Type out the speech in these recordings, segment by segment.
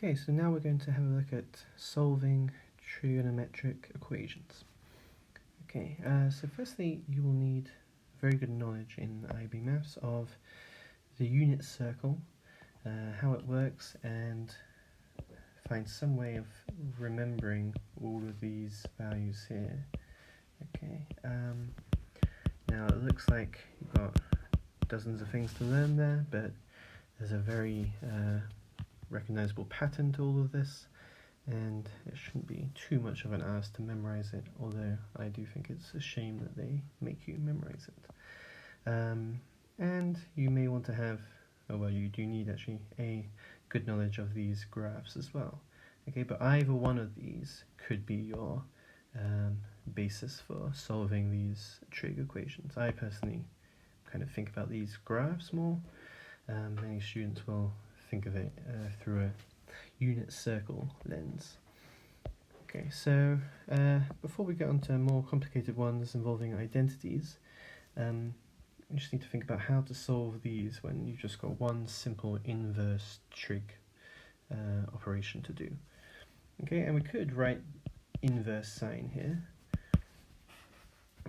Okay, so now we're going to have a look at solving trigonometric equations. Okay, so firstly you will need very good knowledge in IB Maths of the unit circle, how it works, and find some way of remembering all of these values here. Okay, now it looks like you've got dozens of things to learn there, but there's a very recognizable pattern to all of this, and it shouldn't be too much of an ask to memorize it, although I do think it's a shame that they make you memorize it. And you may want to have, well, you do need actually a good knowledge of these graphs as well. Okay, but either one of these could be your basis for solving these trig equations. I personally kind of think about these graphs more. Many students will think of it through a unit circle lens. Okay, so before we get on to more complicated ones involving identities, you just need to think about how to solve these when you've just got one simple inverse trig operation to do. Okay, and we could write inverse sine here.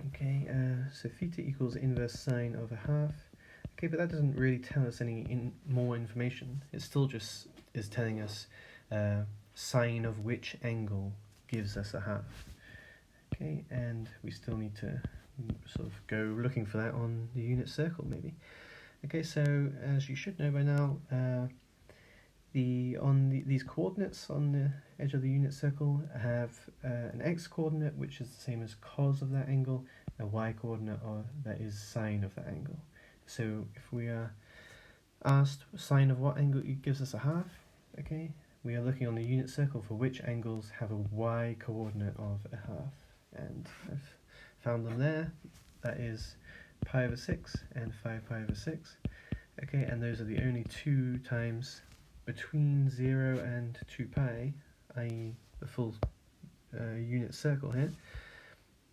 Okay, so theta equals inverse sine over half. Okay, but that doesn't really tell us any more information. It still just is telling us sine of which angle gives us a half. Okay, and we still need to sort of go looking for that on the unit circle maybe. Okay, so as you should know by now, these coordinates on the edge of the unit circle have an x coordinate, which is the same as cos of that angle, a y coordinate that is sine of that angle. So if we are asked sine of what angle it gives us a half, okay, we are looking on the unit circle for which angles have a y coordinate of a half, and I've found them there. That is pi over 6 and 5 pi over 6. Okay, and those are the only two times between 0 and 2 pi, i.e. the full unit circle here,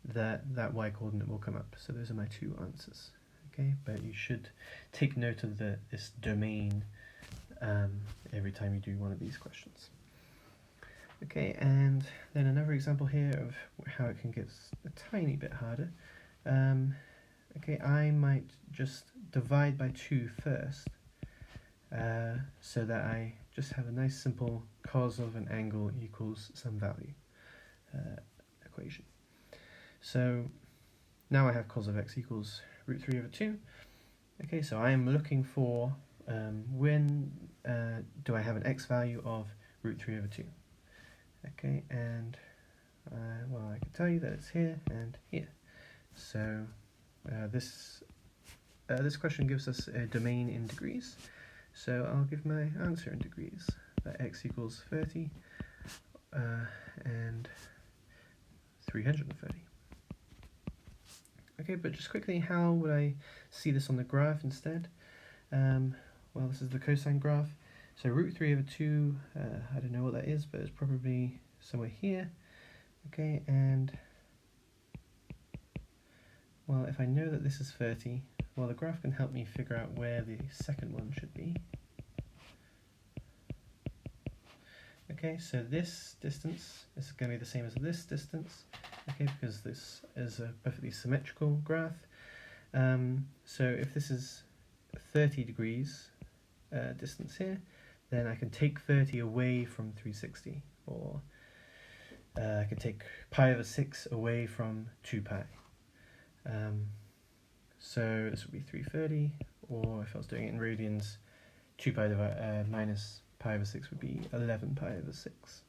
that y coordinate will come up. So those are my two answers. Okay, but you should take note of this domain every time you do one of these questions. Okay, and then another example here of how it can get a tiny bit harder. Okay, I might just divide by 2 first, so that I just have a nice simple cos of an angle equals some value equation. So now I have cos of x equals root 3 over 2. Okay, so I am looking for when do I have an x value of root 3 over 2. Okay, and well, I can tell you that it's here and here. So this question gives us a domain in degrees. So I'll give my answer in degrees, that x equals 30 and 330. Okay, but just quickly, how would I see this on the graph instead? Well, this is the cosine graph. So root 3 over 2, I don't know what that is, but it's probably somewhere here. Okay, and well, if I know that this is 30, well, the graph can help me figure out where the second one should be. Okay, so this distance is going to be the same as this distance, okay, because this is a perfectly symmetrical graph. So if this is 30 degrees distance here, then I can take 30 away from 360, or I can take pi over 6 away from 2 pi. So this would be 330, or if I was doing it in radians, 2 pi minus pi over 6 would be 11 pi over 6.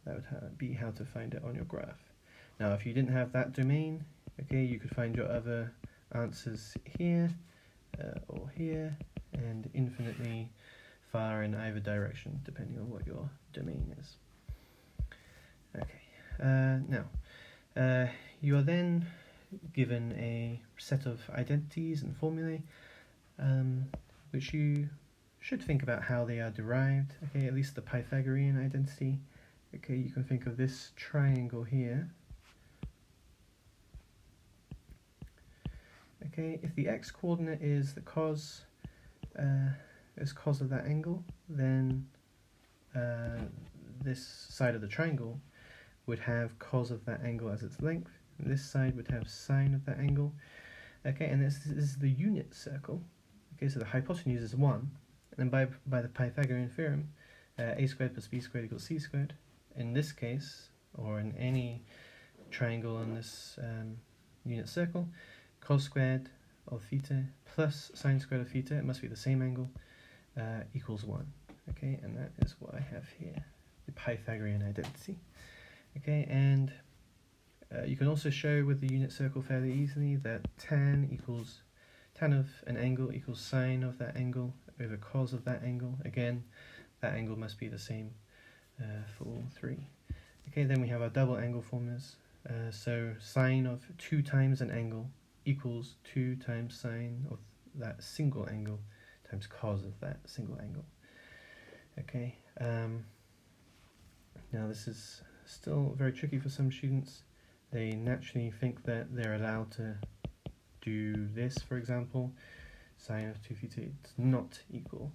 That would be how to find it on your graph. Now if you didn't have that domain, okay, you could find your other answers here or here, and infinitely far in either direction depending on what your domain is. Okay, now you are then given a set of identities and formulae, which you should think about how they are derived. Okay, at least the Pythagorean identity. Okay, you can think of this triangle here. Okay, if the x coordinate is the cos of that angle, then this side of the triangle would have cos of that angle as its length, and this side would have sine of that angle. Okay, and this is the unit circle. Okay, so the hypotenuse is 1, and then by the Pythagorean theorem, a squared plus b squared equals c squared. In this case, or in any triangle on this unit circle, cos squared of theta plus sine squared of theta, it must be the same angle, equals 1. Okay, and that is what I have here, the Pythagorean identity. Okay, and you can also show with the unit circle fairly easily that tan of an angle equals sine of that angle over cos of that angle. Again, that angle must be the same for all three. Okay, then we have our double angle formulas. So sine of 2 times an angle equals 2 times sine of that single angle times cos of that single angle. Okay, now this is still very tricky for some students. They naturally think that they're allowed to do this, for example. Sine of 2 theta does not equal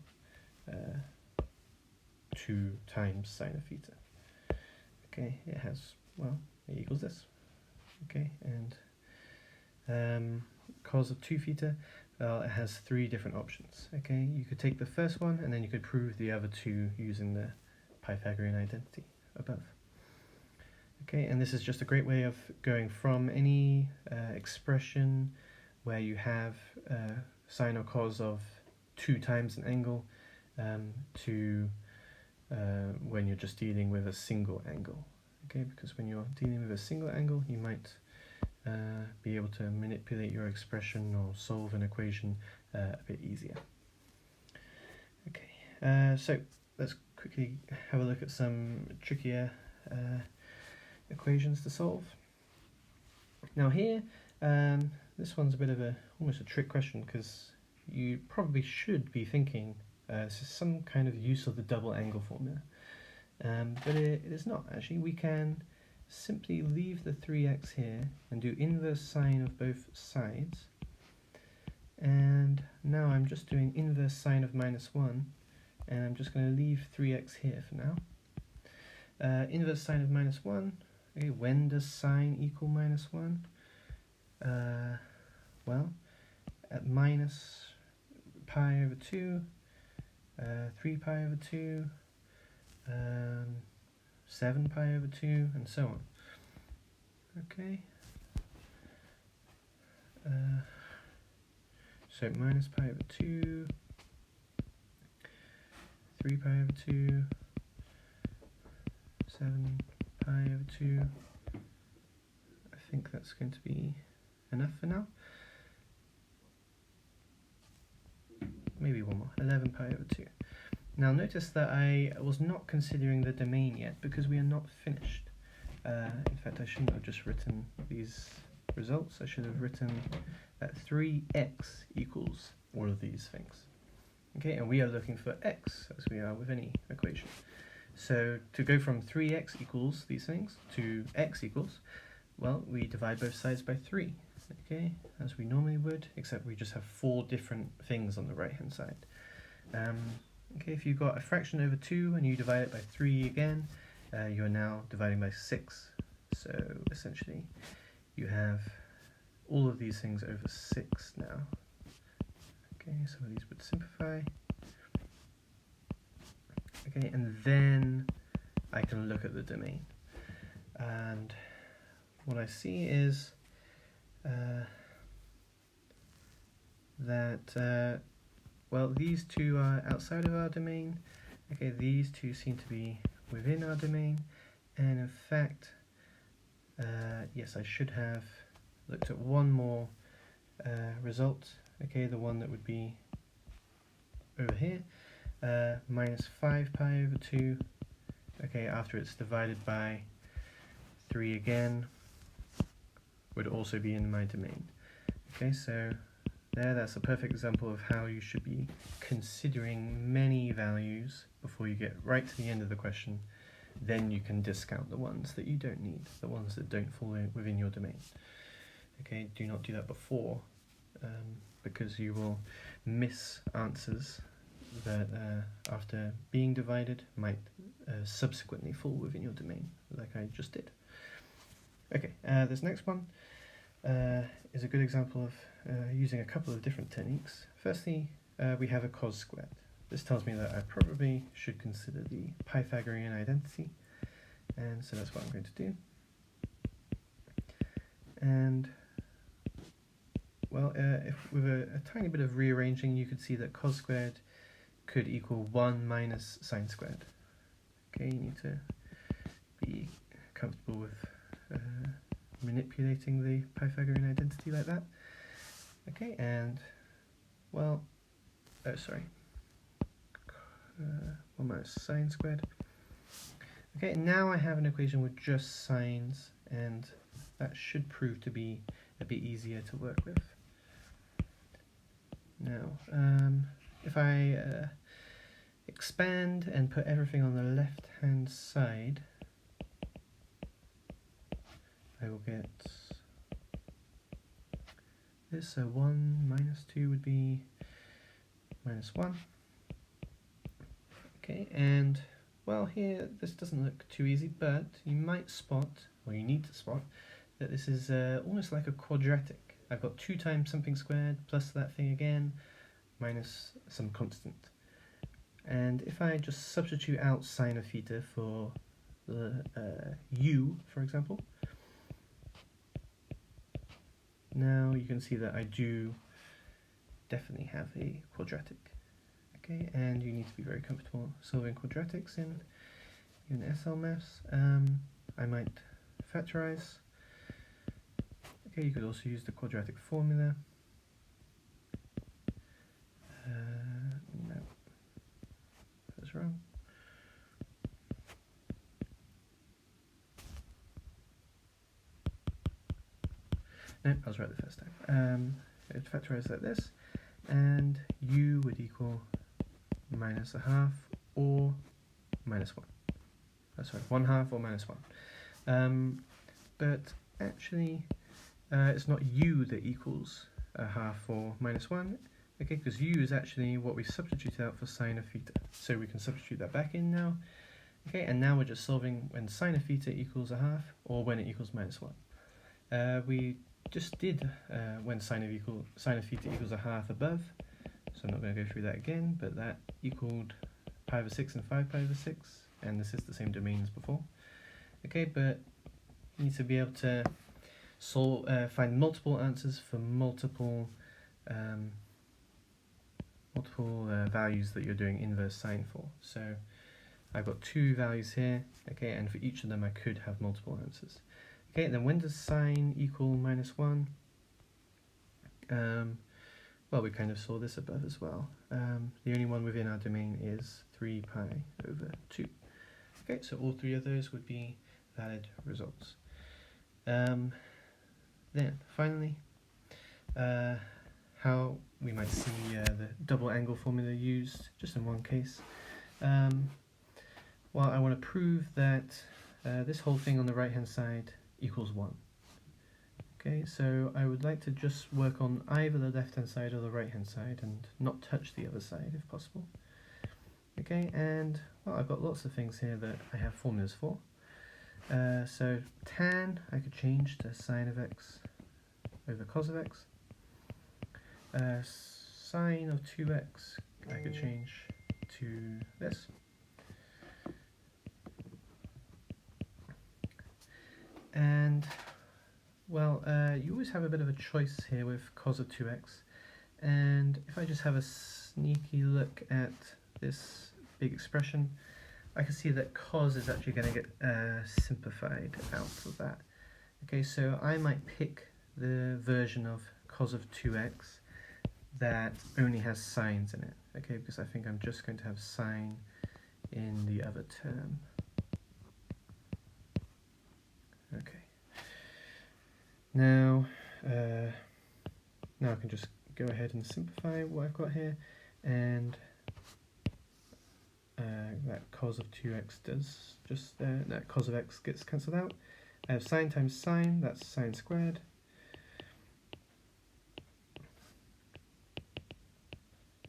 2 times sine of theta. Okay, it has, well, it equals this. Okay, and cos of 2 theta, well, it has 3 different options. Okay, you could take the first one and then you could prove the other 2 using the Pythagorean identity above. Okay, and this is just a great way of going from any expression where you have sine or cos of 2 times an angle to when you're just dealing with a single angle. Okay, because when you're dealing with a single angle, you might be able to manipulate your expression or solve an equation a bit easier. Okay, so let's quickly have a look at some trickier equations to solve. Now here, this one's a bit of almost a trick question, because you probably should be thinking this is some kind of use of the double angle formula, but it is not actually. We can simply leave the 3x here and do inverse sine of both sides, and now I'm just doing inverse sine of -1, and I'm just going to leave 3x here for now. Inverse sine of -1. Okay, when does sine equal -1? Well, at minus pi over 2, 3 pi over 2, 7 pi over 2, and so on. Okay. So minus pi over 2, 3 pi over 2, 7 pi over 2. I think that's going to be enough for now. Maybe one more, 11 pi over 2. Now notice that I was not considering the domain yet because we are not finished. In fact, I shouldn't have just written these results. I should have written that 3x equals all of these things. Okay, and we are looking for x, as we are with any equation. So to go from 3x equals these things to x equals, well, we divide both sides by 3, okay, as we normally would, except we just have 4 different things on the right-hand side. Okay, if you've got a fraction over 2 and you divide it by 3 again, you're now dividing by 6. So essentially, you have all of these things over 6 now. Okay, some of these would simplify. Okay, and then I can look at the domain. And what I see is that, well, these two are outside of our domain. Okay, these two seem to be within our domain. And in fact, yes, I should have looked at one more result. Okay, the one that would be over here. Minus 5 pi over 2. Okay, after it's divided by 3 again, would also be in my domain. Okay, so that's a perfect example of how you should be considering many values before you get right to the end of the question. Then you can discount the ones that you don't need, the ones that don't fall within your domain. Okay, do not do that before, because you will miss answers that after being divided might subsequently fall within your domain, like I just did. Okay, this next one is a good example of using a couple of different techniques. Firstly, we have a cos squared. This tells me that I probably should consider the Pythagorean identity, and so that's what I'm going to do. And well, if with a tiny bit of rearranging, you could see that cos squared could equal 1 minus sine squared. Okay, you need to be comfortable with manipulating the Pythagorean identity like that. Okay, and well, oh sorry, 1 minus sine squared. Okay, now I have an equation with just sines, and that should prove to be a bit easier to work with. Now, if I expand and put everything on the left hand side, I will get this, so 1 minus 2 would be minus 1. Okay, and well, here this doesn't look too easy, but you might spot, or you need to spot, that this is almost like a quadratic. I've got 2 times something squared plus that thing again minus some constant. And if I just substitute out sine of theta for the u, for example, now you can see that I do definitely have a quadratic. Okay, and you need to be very comfortable solving quadratics in SL maths. I might factorize. Okay, you could also use the quadratic formula. No, that's wrong. No, I was right the first time. I'd factorize like this, and u would equal minus a half or minus 1. Sorry, 1/2 or minus 1. But actually, it's not u that equals a half or minus 1, okay, because u is actually what we substituted out for sine of theta. So we can substitute that back in now. Okay, and now we're just solving when sine of theta equals a half or when it equals minus 1. We just did when sine of theta equals a half above, so I'm not going to go through that again, but that equaled pi over 6 and 5 pi over 6, and this is the same domain as before. Okay, but you need to be able to find multiple answers for multiple values that you're doing inverse sine for. So I've got 2 values here, okay, and for each of them I could have multiple answers. Okay, then when does sine equal minus 1? Well, we kind of saw this above as well. The only one within our domain is 3 pi over 2. Okay, so all 3 of those would be valid results. Then, finally, how we might see the double angle formula used, just in one case. Well, I want to prove that this whole thing on the right-hand side equals 1. Okay, so I would like to just work on either the left-hand side or the right-hand side and not touch the other side if possible. Okay, and well, I've got lots of things here that I have formulas for. So tan I could change to sine of x over cos of x. Sine of 2x I could change to this. And well, you always have a bit of a choice here with cos of 2x, and if I just have a sneaky look at this big expression, I can see that cos is actually going to get simplified out of that. Okay, so I might pick the version of cos of 2x that only has sines in it, okay, because I think I'm just going to have sine in the other term. Okay. Now I can just go ahead and simplify what I've got here, and that cos of 2x does just that cos of x gets cancelled out. I have sine times sine, that's sine squared.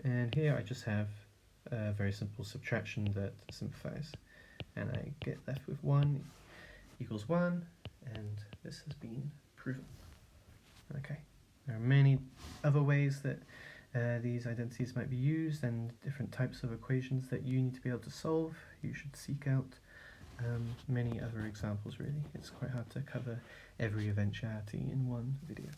And here I just have a very simple subtraction that simplifies. And I get left with 1 equals 1, and this has been proven. Okay, there are many other ways that these identities might be used, and different types of equations that you need to be able to solve. You should seek out many other examples really. It's quite hard to cover every eventuality in one video.